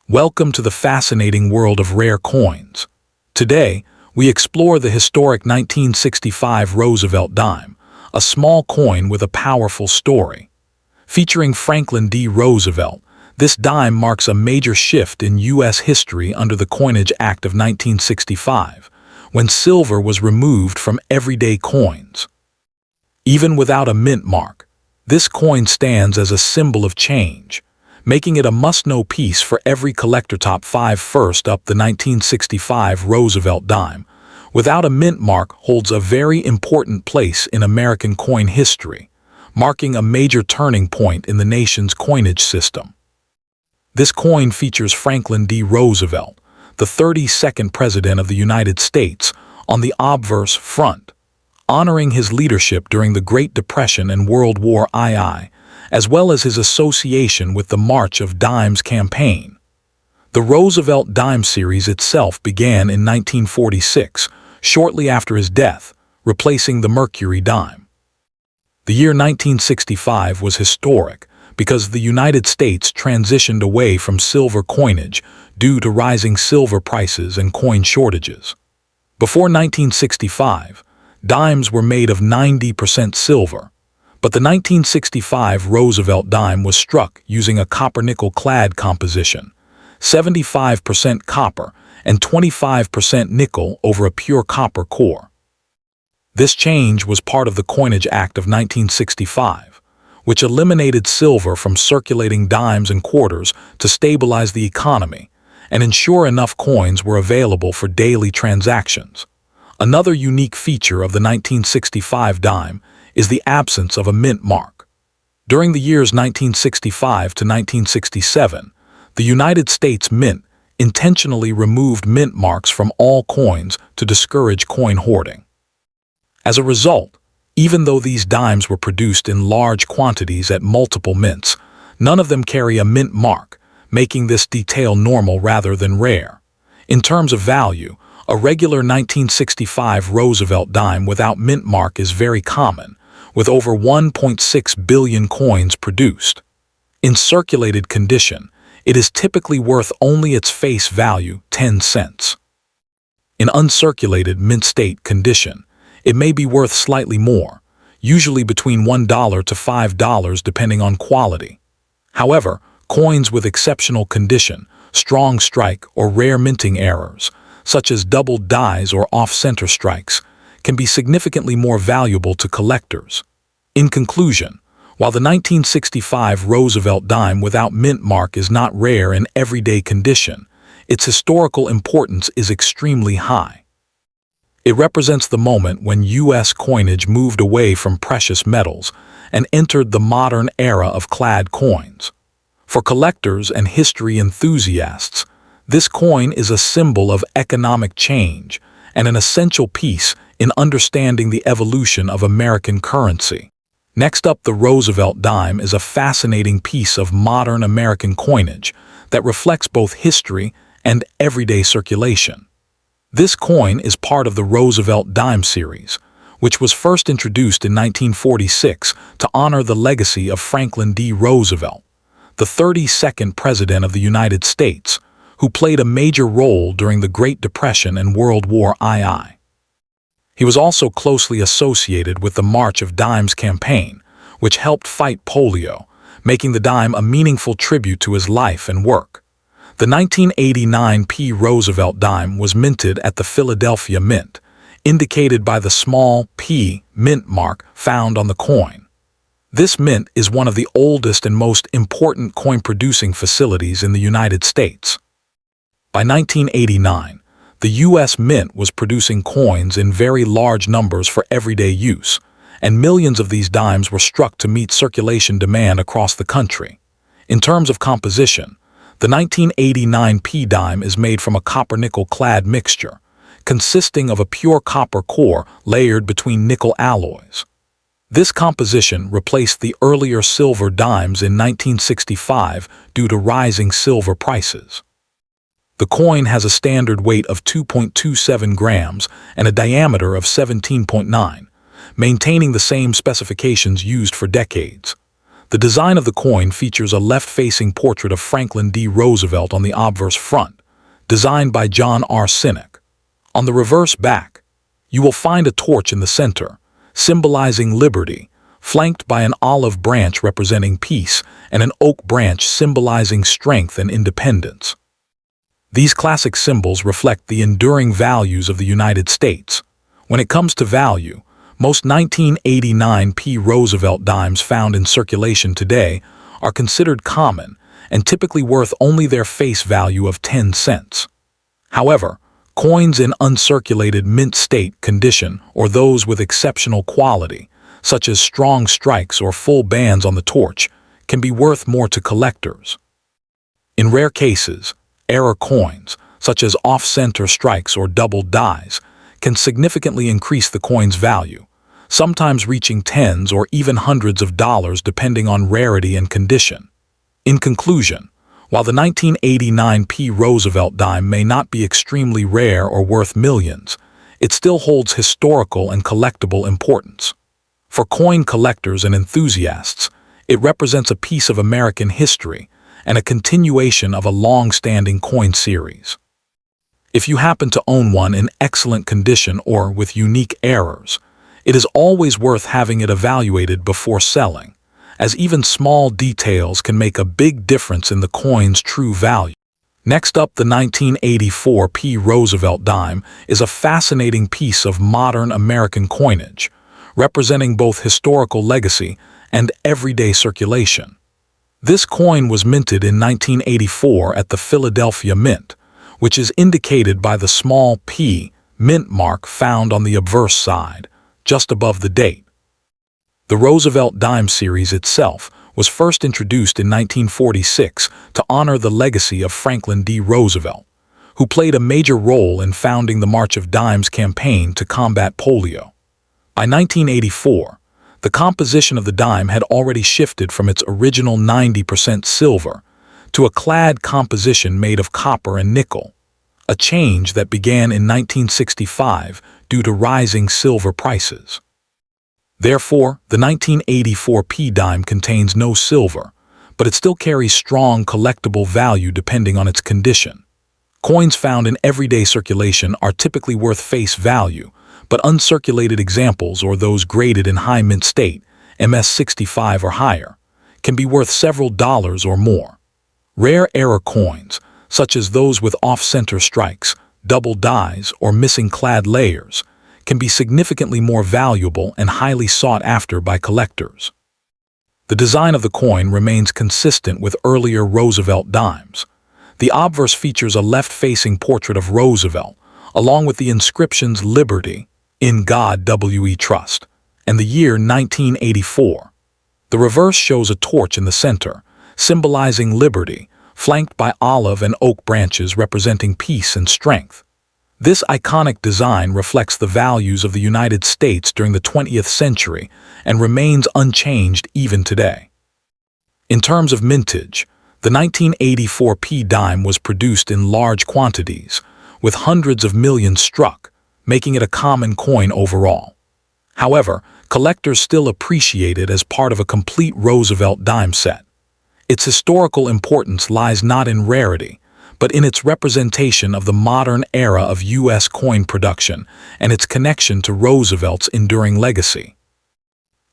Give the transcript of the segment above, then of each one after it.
Welcome to the fascinating world of rare coins. Today, we explore the historic 1965 Roosevelt dime, a small coin with a powerful story. Featuring Franklin D. Roosevelt, this dime marks a major shift in U.S. history under the Coinage Act of 1965, when silver was removed from everyday coins. Even without a mint mark, this coin stands as a symbol of change, making it a must-know piece for every collector. Top 5. First up, the 1965 Roosevelt dime, without a mint mark, holds a very important place in American coin history, marking a major turning point in the nation's coinage system. This coin features Franklin D. Roosevelt, the 32nd President of the United States, on the obverse front, honoring his leadership during the Great Depression and World War II, as well as his association with the March of Dimes campaign. The Roosevelt dime series itself began in 1946, shortly after his death, replacing the Mercury dime. The year 1965 was historic because the United States transitioned away from silver coinage due to rising silver prices and coin shortages. Before 1965, dimes were made of 90% silver, but the 1965 Roosevelt dime was struck using a copper-nickel clad composition, 75% copper and 25% nickel over a pure copper core. This change was part of the Coinage Act of 1965, which eliminated silver from circulating dimes and quarters to stabilize the economy and ensure enough coins were available for daily transactions. Another unique feature of the 1965 dime is the absence of a mint mark. During the years 1965 to 1967, the United States Mint intentionally removed mint marks from all coins to discourage coin hoarding. As a result, even though these dimes were produced in large quantities at multiple mints, none of them carry a mint mark, making this detail normal rather than rare. In terms of value, a regular 1965 Roosevelt dime without mint mark is very common, with over 1.6 billion coins produced. In circulated condition, it is typically worth only its face value, 10 cents. In uncirculated mint state condition, it may be worth slightly more, usually between $1 to $5 depending on quality. However, coins with exceptional condition, strong strike, or rare minting errors, such as doubled dies or off-center strikes, can be significantly more valuable to collectors. In conclusion, while the 1965 Roosevelt dime without mint mark is not rare in everyday condition, its historical importance is extremely high. It represents the moment when U.S. coinage moved away from precious metals and entered the modern era of clad coins. For collectors and history enthusiasts, this coin is a symbol of economic change and an essential piece in understanding the evolution of American currency. Next up, the Roosevelt dime is a fascinating piece of modern American coinage that reflects both history and everyday circulation. This coin is part of the Roosevelt dime series, which was first introduced in 1946 to honor the legacy of Franklin D. Roosevelt, the 32nd President of the United States, who played a major role during the Great Depression and World War II. He was also closely associated with the March of Dimes campaign, which helped fight polio, making the dime a meaningful tribute to his life and work. The 1989 P. Roosevelt dime was minted at the Philadelphia Mint, indicated by the small P mint mark found on the coin. This mint is one of the oldest and most important coin-producing facilities in the United States. By 1989, the U.S. Mint was producing coins in very large numbers for everyday use, and millions of these dimes were struck to meet circulation demand across the country. In terms of composition, the 1989 P dime is made from a copper-nickel clad mixture, consisting of a pure copper core layered between nickel alloys. This composition replaced the earlier silver dimes in 1965 due to rising silver prices. The coin has a standard weight of 2.27 grams and a diameter of 17.9, maintaining the same specifications used for decades. The design of the coin features a left-facing portrait of Franklin D. Roosevelt on the obverse front, designed by John R. Sinek. On the reverse back, you will find a torch in the center, symbolizing liberty, flanked by an olive branch representing peace and an oak branch symbolizing strength and independence. These classic symbols reflect the enduring values of the United States. When it comes to value, most 1989 P. Roosevelt dimes found in circulation today are considered common and typically worth only their face value of 10 cents. However, coins in uncirculated mint state condition or those with exceptional quality, such as strong strikes or full bands on the torch, can be worth more to collectors. In rare cases, error coins, such as off-center strikes or doubled dies, can significantly increase the coin's value, sometimes reaching tens or even hundreds of dollars depending on rarity and condition. In conclusion, while the 1989 P. Roosevelt dime may not be extremely rare or worth millions, it still holds historical and collectible importance. For coin collectors and enthusiasts, it represents a piece of American history and a continuation of a long-standing coin series. If you happen to own one in excellent condition or with unique errors, it is always worth having it evaluated before selling, as even small details can make a big difference in the coin's true value. Next up, the 1984 P. Roosevelt dime is a fascinating piece of modern American coinage, representing both historical legacy and everyday circulation. This coin was minted in 1984 at the Philadelphia Mint, which is indicated by the small P mint mark found on the obverse side, just above the date. The Roosevelt dime series itself was first introduced in 1946 to honor the legacy of Franklin D. Roosevelt, who played a major role in founding the March of Dimes campaign to combat polio. By 1984, the composition of the dime had already shifted from its original 90% silver to a clad composition made of copper and nickel, a change that began in 1965 due to rising silver prices. Therefore, the 1984 P dime contains no silver, but it still carries strong collectible value depending on its condition. Coins found in everyday circulation are typically worth face value, but uncirculated examples or those graded in high mint state, MS 65 or higher, can be worth several dollars or more. Rare error coins, such as those with off-center strikes, double dies, or missing clad layers, can be significantly more valuable and highly sought after by collectors. The design of the coin remains consistent with earlier Roosevelt dimes. The obverse features a left-facing portrait of Roosevelt, along with the inscriptions Liberty, In God We Trust, and the year 1984. The reverse shows a torch in the center, symbolizing liberty, flanked by olive and oak branches representing peace and strength. This iconic design reflects the values of the United States during the 20th century and remains unchanged even today. In terms of mintage, the 1984 P dime was produced in large quantities, with hundreds of millions struck, making it a common coin overall. However, collectors still appreciate it as part of a complete Roosevelt dime set. Its historical importance lies not in rarity, but in its representation of the modern era of U.S. coin production and its connection to Roosevelt's enduring legacy.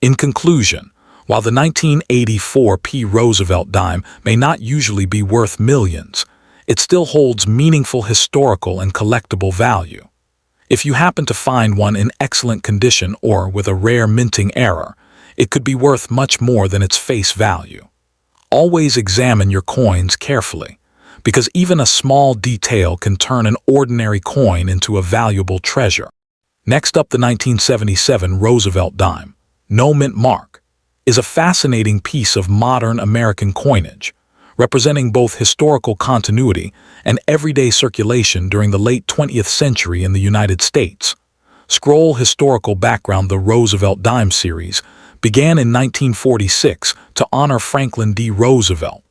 In conclusion, while the 1984 P. Roosevelt dime may not usually be worth millions, it still holds meaningful historical and collectible value. If you happen to find one in excellent condition or with a rare minting error, it could be worth much more than its face value. Always examine your coins carefully, because even a small detail can turn an ordinary coin into a valuable treasure. Next up, the 1977 Roosevelt dime, no mint mark, is a fascinating piece of modern American coinage, representing both historical continuity and everyday circulation during the late 20th century in the United States. Scroll historical background. The Roosevelt dime series began in 1946 to honor Franklin D. Roosevelt,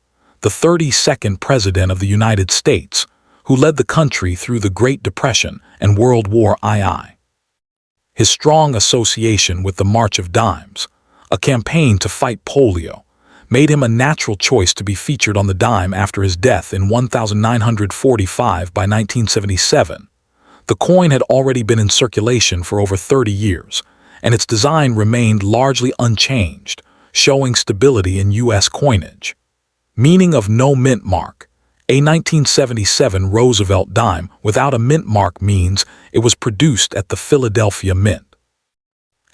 the 32nd President of the United States, who led the country through the Great Depression and World War II. His strong association with the March of Dimes, a campaign to fight polio, made him a natural choice to be featured on the dime after his death in 1945. By 1977. The coin had already been in circulation for over 30 years, and its design remained largely unchanged, showing stability in U.S. coinage. Meaning of no mint mark. A 1977 Roosevelt dime without a mint mark means it was produced at the Philadelphia Mint.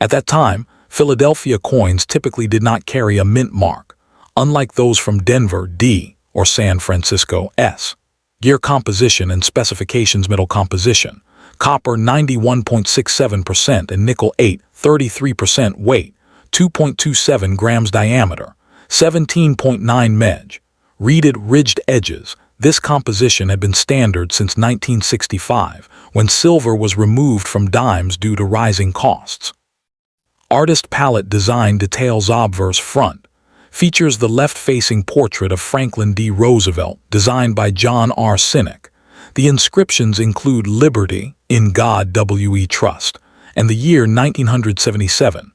At that time, Philadelphia coins typically did not carry a mint mark, unlike those from Denver, D, or San Francisco, S. Gear composition and specifications. Metal composition: copper 91.67% and nickel 8.33% weight, 2.27 grams diameter, 17.9 mej. Reeded ridged edges. This composition had been standard since 1965, when silver was removed from dimes due to rising costs. Artist palette design details. Obverse front features the left-facing portrait of Franklin D. Roosevelt, designed by John R. Sinek. The inscriptions include "Liberty, in God we trust," and the year 1977.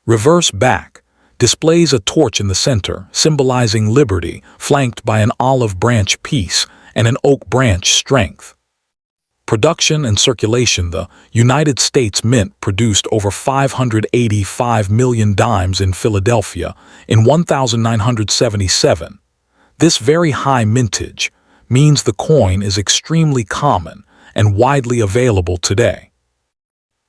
Reverse back displays a torch in the center, symbolizing liberty, flanked by an olive branch piece and an oak branch strength. Production and circulation. The United States Mint produced over 585 million dimes in Philadelphia in 1977. This very high mintage means the coin is extremely common and widely available today.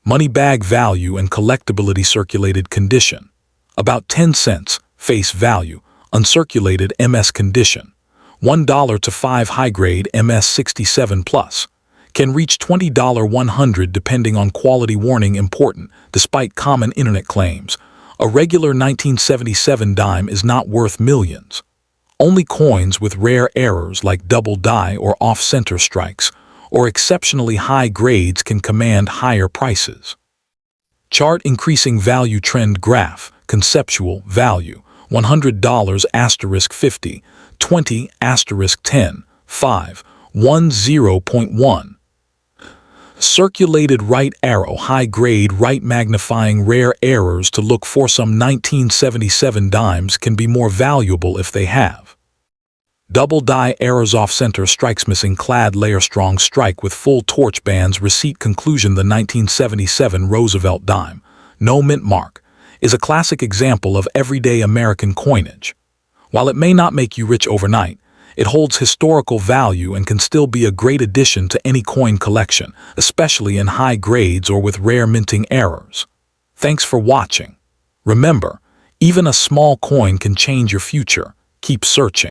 Money bag value and collectability. Circulated condition: about 10 cents, face value, uncirculated MS condition, $1 to 5 high-grade MS 67+. Can reach $20 100 depending on quality. Warning: important, despite common internet claims. A regular 1977 dime is not worth millions. Only coins with rare errors like double die or off-center strikes or exceptionally high grades can command higher prices. Chart increasing value trend graph. Conceptual value: $100 asterisk 50, 20 asterisk 10, 5, 10.1. Circulated right arrow: high grade right magnifying rare errors to look for. Some 1977 dimes can be more valuable if they have double die errors, off center strikes, missing clad layer, strong strike with full torch bands. Receipt. Conclusion: the 1977 Roosevelt dime, no mint mark, is a classic example of everyday American coinage. While it may not make you rich overnight, it holds historical value and can still be a great addition to any coin collection, especially in high grades or with rare minting errors. Thanks for watching. Remember, even a small coin can change your future. Keep searching.